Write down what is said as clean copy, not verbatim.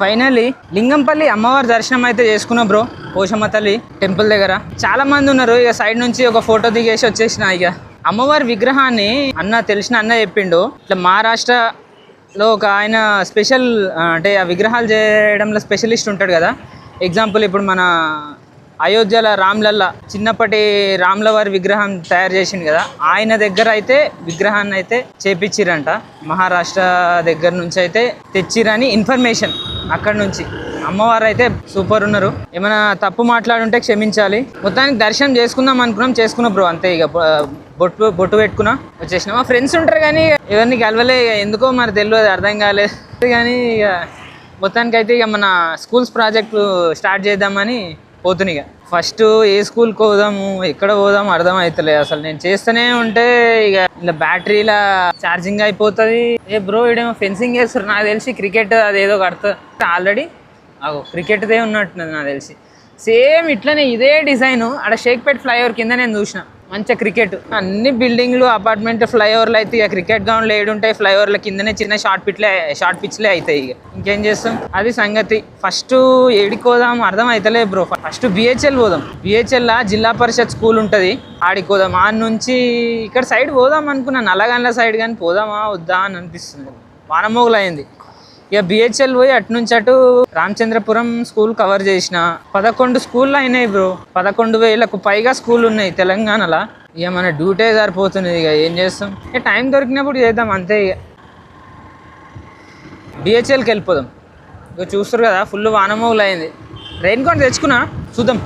Finally Lingampalli అమ్మవారి దర్శనం అయితే చేసుకున్నా బ్రో. పోషమ్మ తల్లి టెంపుల్ దగ్గర చాలా మంది ఉన్నారు. ఇక సైడ్ నుంచి ఒక ఫోటో దిగేసి వచ్చేసిన. ఇక అమ్మవారి విగ్రహాన్ని తెలిసిన అన్న చెప్పిండు, ఇట్లా మహారాష్ట్రలో ఒక ఆయన స్పెషల్ అంటే ఆ విగ్రహాలు చేయడంలో స్పెషలిస్ట్ ఉంటాడు కదా. ఎగ్జాంపుల్ ఇప్పుడు మన అయోధ్యలో రామ్లల్లా చిన్నప్పటి రాముల వారి విగ్రహం తయారు చేసింది కదా, ఆయన దగ్గర అయితే విగ్రహాన్ని అయితే చేపించిరంట. మహారాష్ట్ర దగ్గర నుంచి అయితే తెచ్చిరని ఇన్ఫర్మేషన్. అక్కడ నుంచి అమ్మవారు అయితే సూపర్ ఉన్నారు. ఏమైనా తప్పు మాట్లాడుంటే క్షమించాలి. మొత్తానికి దర్శనం చేసుకున్నాం బ్రో. అంతే ఇక బొట్టు పెట్టుకున్నా వచ్చేసినా. మా ఫ్రెండ్స్ ఉంటారు కానీ ఎవరిని కలవలే, ఎందుకో మరి తెలియదు, అర్థం కాలేదు. కానీ ఇక మొత్తానికి అయితే ఇక మన స్కూల్స్ ప్రాజెక్టు స్టార్ట్ చేద్దామని పోతున్నాయి. ఇక ఫస్ట్ ఏ స్కూల్కి పోదాము, ఎక్కడ పోదాము అర్థం అవుతలేదు అసలు. నేను చేస్తూనే ఉంటే ఇక ఇలా బ్యాటరీలా ఛార్జింగ్ అయిపోతుంది. బ్రో ఇడేమో ఫెన్సింగ్ చేస్తారు, నాకు తెలిసి క్రికెట్ అదేదో కడుతుంది ఆల్రెడీ. క్రికెట్దే ఉన్నట్టున్నది నాకు తెలిసి. సేమ్ ఇట్లనే ఇదే డిజైన్ ఆడ షేక్పేట్ ఫ్లైఓవర్ కింద నేను చూసిన. మంచిగా క్రికెట్ అన్ని బిల్డింగ్లు అపార్ట్మెంట్ ఫ్లైఓవర్లు అయితే ఇక క్రికెట్ గ్రౌండ్లు ఏడుంటాయి, ఫ్లైఓవర్ల కిందనే చిన్న షార్ట్ పిచ్లే అవుతాయి. ఇక ఇంకేం చేస్తాం, అది సంగతి. ఫస్ట్ ఏడికి పోదాం అర్థం అవుతలే బ్రో. ఫస్ట్ బిహెచ్ఎల్ పోదాం. బిహెచ్ఎల్లా జిల్లా పరిషత్ స్కూల్ ఉంటుంది, ఆడికి పోదాం. ఆడ నుంచి ఇక్కడ సైడ్ పోదాం అనుకున్నాను, నల్లగండ్ల సైడ్, కానీ పోదామా వద్దా అని అనిపిస్తుంది. వానమోగులు అయింది. ఇక బిహెచ్ఎల్ పోయి అటు నుంచి అటు రామచంద్రపురం స్కూల్ కవర్ చేసిన. 11 స్కూళ్ళు అయినాయి బ్రో. 11,000కు పైగా స్కూల్ ఉన్నాయి తెలంగాణలో. ఇక మన డ్యూటీ సరిపోతుంది. ఇక ఏం చేస్తాం, ఇక టైం దొరికినప్పుడు చేద్దాం అంతే. ఇక బిహెచ్ఎల్కి వెళ్ళిపోదాం. ఇక చూస్తారు కదా ఫుల్ వానమోగులు అయింది. రెయిన్ కోట్ తెచ్చుకున్నా, చూద్దాం.